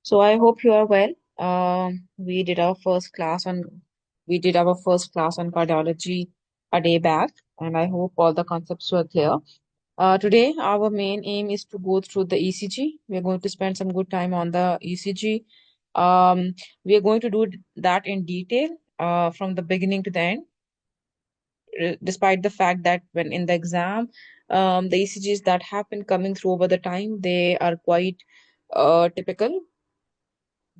So I hope you are well. We did our first class on cardiology a day back, and I hope all the concepts were clear. Today, our main aim is to go through the ECG. We are going to spend some good time on the ECG. We are going to do that in detail from the beginning to the end, despite the fact that when in the exam, the ECGs that have been coming through over the time, they are quite typical.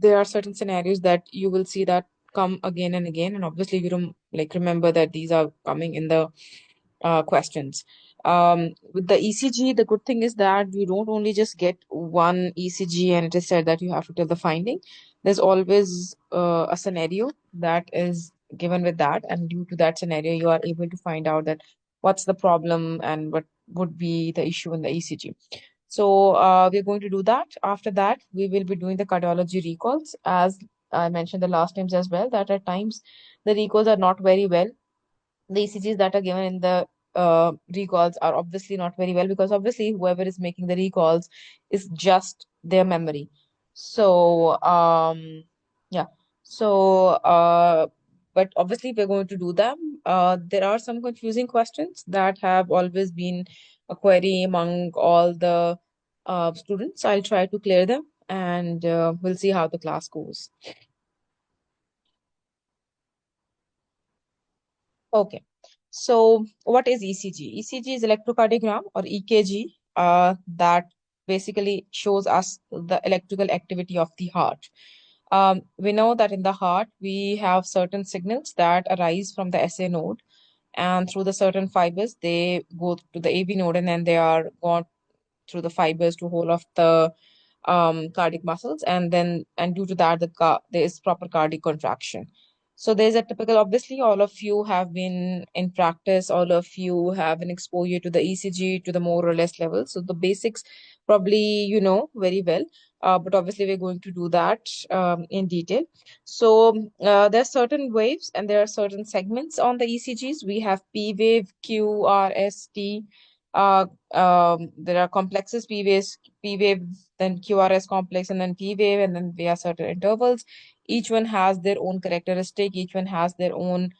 There are certain scenarios that you will see that come again and again, and obviously you don't remember that these are coming in the questions. With the ECG, the good thing is that you don't only just get one ECG and it is said that you have to tell the finding. There's always a scenario that is given with that, and due to that scenario, you are able to find out that what's the problem and what would be the issue in the ECG. So we're going to do that. After that, we will be doing the cardiology recalls, as I mentioned the last times as well, that at times the recalls are not very well. The ECGs that are given in the recalls are obviously not very well, because obviously whoever is making the recalls is just their memory. So yeah. So but obviously we're going to do them. There are some confusing questions that have always been a query among all the students. I'll try to clear them, and we'll see how the class goes. Okay. So what is ECG? ECG is electrocardiogram or EKG, that basically shows us the electrical activity of the heart. We know that in the heart, we have certain signals that arise from the SA node, and through the certain fibers, they go to the AV node, and then they are gone through the fibers to whole of the cardiac muscles, and due to that there is proper cardiac contraction. So there's a typical, obviously all of you have been in practice, all of you have an exposure to the ECG to the more or less level, so the basics probably you know very well. But obviously we're going to do that in detail. So there are certain waves and there are certain segments on the ECGs. We have P wave, Q, R, S, T. There are complexes, P wave, then QRS complex, and then P wave, and then we have certain intervals. Each one has their own characteristic, each one has their own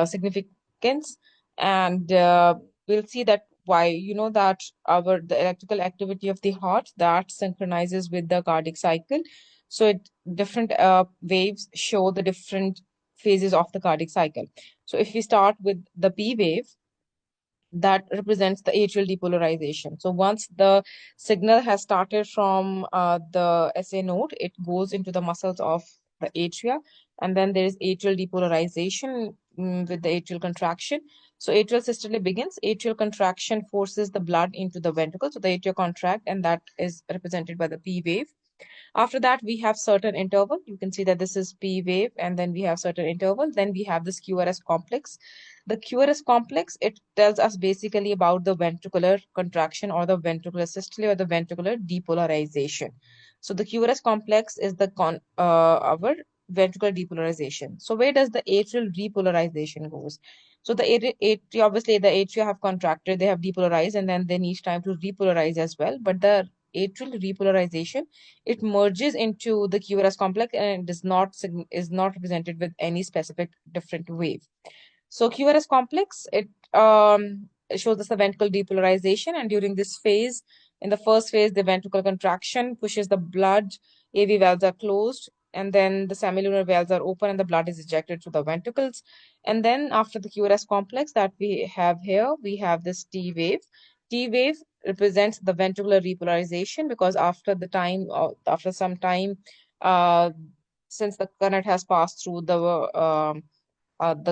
significance, and we'll see that why, you know, that the electrical activity of the heart that synchronizes with the cardiac cycle. So different waves show the different phases of the cardiac cycle. So if we start with the P wave, that represents the atrial depolarization. So once the signal has started from the SA node, it goes into the muscles of the atria, and then there is atrial depolarization with the atrial contraction. So atrial systole begins. Atrial contraction forces the blood into the ventricle, so the atria contract, and that is represented by the P wave. After that, we have certain interval. You can see that this is P wave, and then we have certain interval. Then we have this QRS complex. The QRS complex, it tells us basically about the ventricular contraction or the ventricular systole or the ventricular depolarization. So the QRS complex is the our ventricular depolarization. So where does the atrial repolarization goes? So the atria, obviously the atria have contracted, they have depolarized, and then they need time to repolarize as well. But the atrial repolarization, it merges into the QRS complex and is not represented with any specific different wave. So QRS complex, it shows us the ventricle depolarization, and during this phase, in the first phase, the ventricle contraction pushes the blood, AV valves are closed, and then the semilunar valves are open and the blood is ejected through the ventricles. And then after the QRS complex that we have here, we have this T wave. T wave represents the ventricular repolarization, because after some time, uh, since the current has passed through the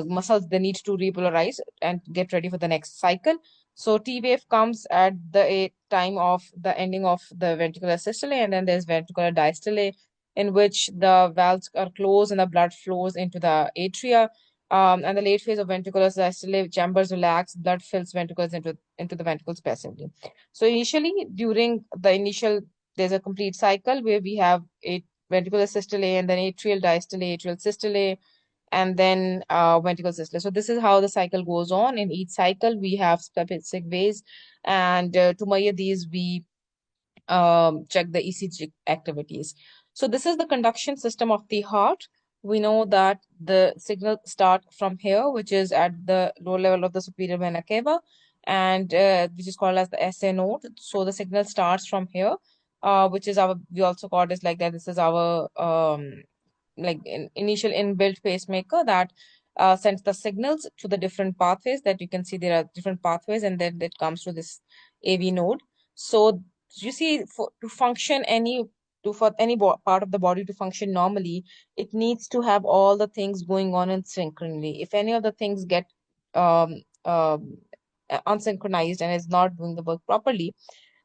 muscles, they need to repolarize and get ready for the next cycle. So T wave comes at the time of the ending of the ventricular systole, and then there's ventricular diastole, in which the valves are closed and the blood flows into the atria. And the late phase of ventricular systole, chambers relax, blood fills ventricles into the ventricles passively. So initially, during the initial, there's a complete cycle where we have a ventricular systole, and then atrial diastole, atrial systole, and then ventricle systole. So this is how the cycle goes on. In each cycle, we have specific ways, and to measure these, we check the ECG activities. So this is the conduction system of the heart. We know that the signal start from here, which is at the lower level of the superior vena cava, and which is called as the SA node. So the signal starts from here, which is our, we also call it like that. This is our like initial inbuilt pacemaker that sends the signals to the different pathways that you can see. There are different pathways, and then it comes to this AV node. So you see, to function any for any part of the body to function normally, it needs to have all the things going on in synchrony. If any of the things get um, um, unsynchronized and is not doing the work properly,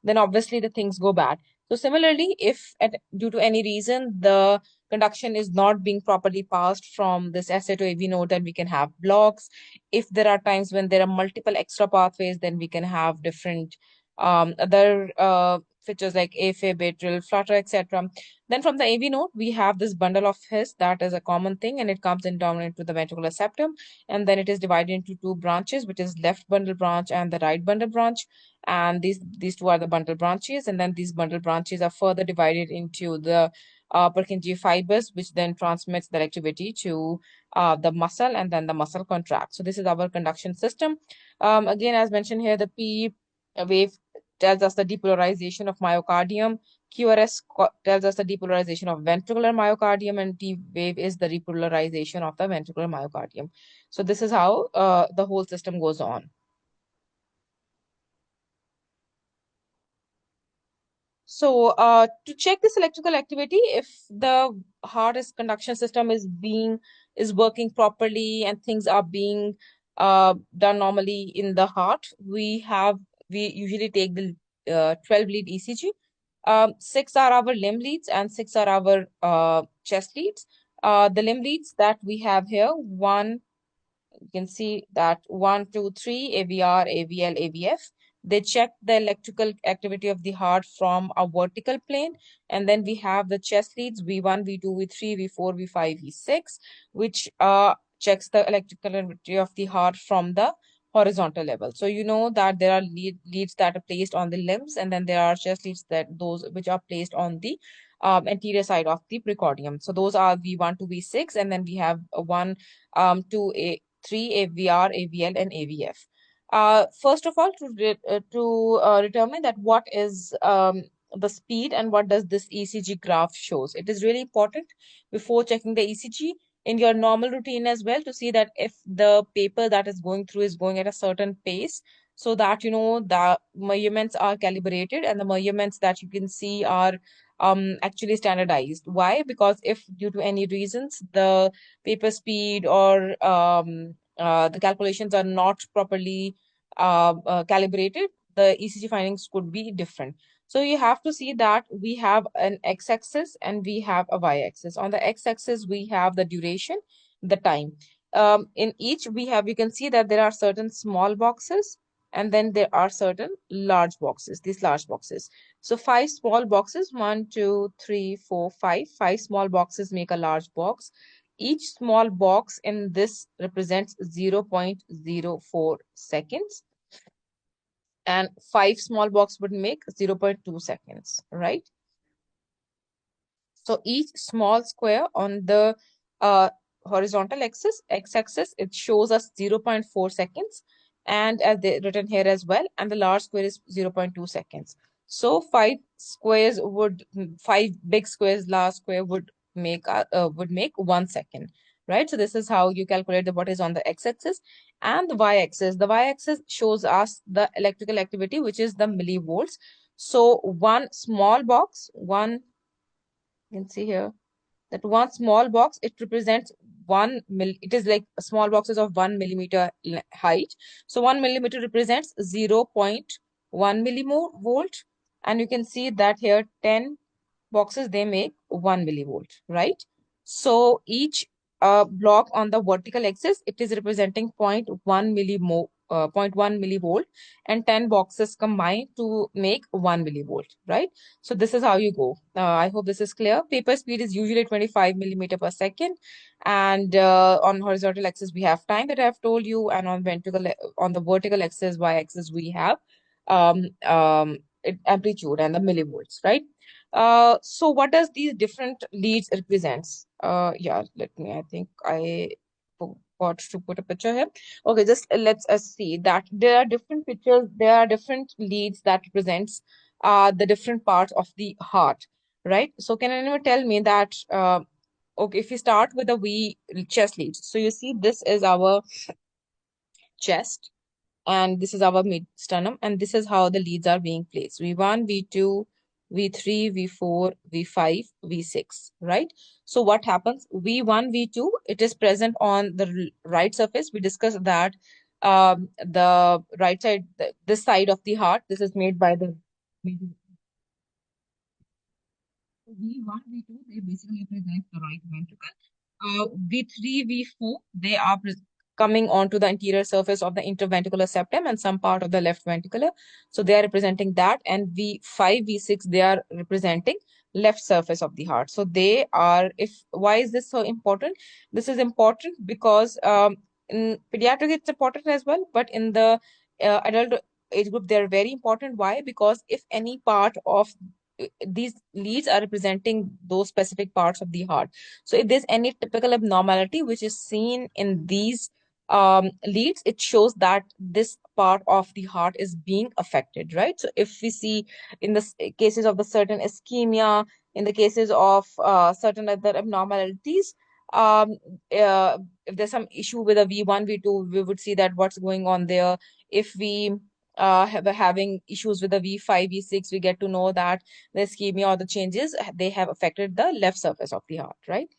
then obviously the things go bad. So similarly, if due to any reason the conduction is not being properly passed from this SA to AV node, then we can have blocks. If there are times when there are multiple extra pathways, then we can have different other features like AFib, atrial flutter, etc. Then from the AV node, we have this bundle of His that is a common thing, and it comes in down into the ventricular septum, and then it is divided into two branches, which is left bundle branch and the right bundle branch. And these two are the bundle branches, and then these bundle branches are further divided into the Purkinje fibers, which then transmits the activity to the muscle, and then the muscle contracts. So this is our conduction system. Again, as mentioned here, the P wave tells us the depolarization of myocardium. QRS tells us the depolarization of ventricular myocardium, and T wave is the repolarization of the ventricular myocardium. So this is how the whole system goes on. So to check this electrical activity, if the heart conduction system is working properly and things are being done normally in the heart, we usually take the 12 lead ECG. Six are our limb leads and six are our chest leads. The limb leads that we have here, you can see that 1, 2, 3, AVR, AVL, AVF. They check the electrical activity of the heart from a vertical plane. And then we have the chest leads V1, V2, V3, V4, V5, V6, which checks the electrical activity of the heart from the horizontal level. So you know that there are leads that are placed on the limbs, and then there are chest leads, that those which are placed on the anterior side of the precordium. So those are V1 to V6, and then we have 1 to 3 AVR, AVL, and AVF. First of all, to determine that what is the speed and what does this ECG graph shows. It is really important before checking the ECG in your normal routine as well, to see that if the paper that is going through is going at a certain pace, so that you know the measurements are calibrated and the measurements that you can see are actually standardized. Why? Because if due to any reasons the paper speed or the calculations are not properly calibrated, the ECG findings could be different. So you have to see that we have an x-axis and we have a y-axis. On the x-axis, we have the duration, the time. In each, you can see that there are certain small boxes, and then there are certain large boxes, these large boxes. So 5 small boxes, 1, 2, 3, 4, 5. 5 small boxes make a large box. Each small box in this represents 0.04 seconds, and 5 small box would make 0.2 seconds, right? So each small square on the horizontal axis, x-axis, it shows us 0.4 seconds, and as they written here as well, and the large square is 0.2 seconds. So 5 big squares, large square would make 1 second, right? So this is how you calculate what is on the x-axis. And the y-axis, shows us the electrical activity, which is the millivolts. So one small box, you can see here that one small box, it represents it is like small boxes of 1 millimeter height. So 1 millimeter represents 0.1 millivolt, and you can see that here 10 boxes, they make 1 millivolt, right? So each block on the vertical axis, it is representing 0.1 millivolt, and 10 boxes combined to make 1 millivolt, right? So this is how you go. I hope this is clear. Paper speed is usually 25 millimeter per second, and on horizontal axis we have time that I have told you, and on the vertical axis, y axis, we have amplitude and the millivolts, right? So what does these different leads represents? Yeah, let me, I think I forgot to put a picture here. Okay, just let's us see that there are different pictures, there are different leads that represents the different parts of the heart, right? So can anyone tell me that, okay, if we start with the V chest leads, so you see this is our chest, and this is our mid sternum, and this is how the leads are being placed: V1, V2, V3, V4, V5, V6, right? So what happens? V1, V2, it is present on the right surface. We discussed that the right side, this side of the heart, this is made by the V1, V2, they basically represent the right ventricle. V3, V4, they are coming onto the anterior surface of the interventricular septum and some part of the left ventricular. So they are representing that. And V5, V6, they are representing left surface of the heart. So they are, if, why is this so important? This is important because in pediatric, it's important as well, but in the adult age group, they're very important. Why? Because if any part of these leads are representing those specific parts of the heart. So if there's any typical abnormality which is seen in these leads, it shows that this part of the heart is being affected, right? So if we see in the cases of the certain ischemia, in the cases of certain other abnormalities, um, if there's some issue with a V1, V2, we would see that what's going on there. If we having issues with the V5, V6, we get to know that the ischemia or the changes, they have affected the left surface of the heart, right?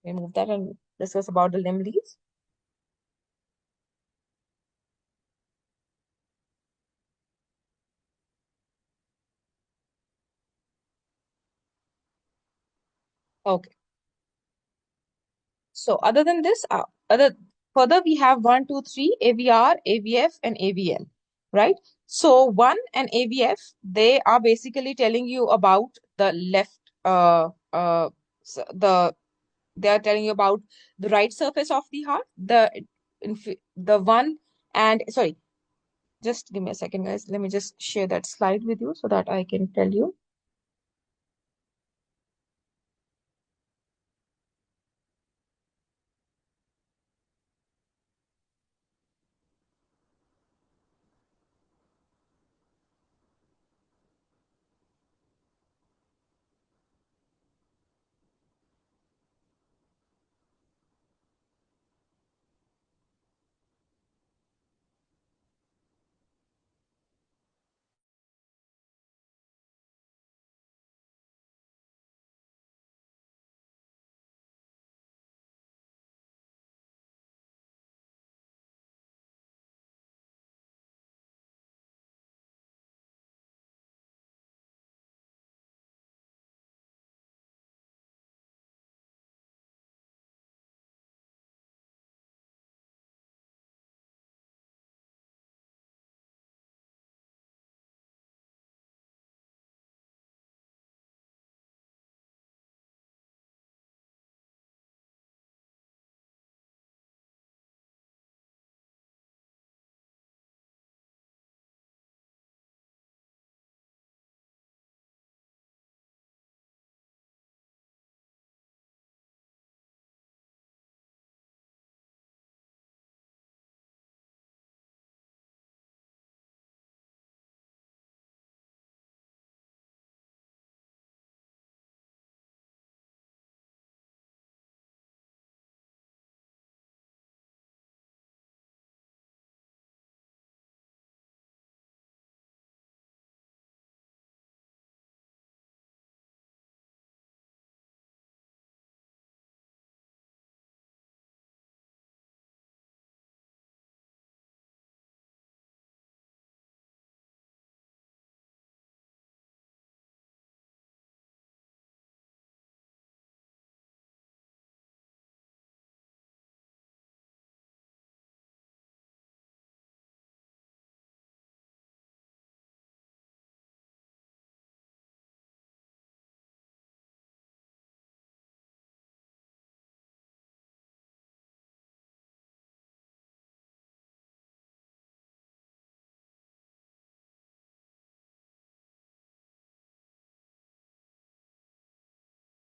Remove that and discuss about the limb leads. Okay. So other than this, other further we have 1, 2, 3, AVR, AVF, and AVL, right? So 1 and AVF, they are basically telling you about the left, the they are telling you about the right surface of the heart, the one, and sorry, just give me a second, guys. Let me just share that slide with you so that I can tell you.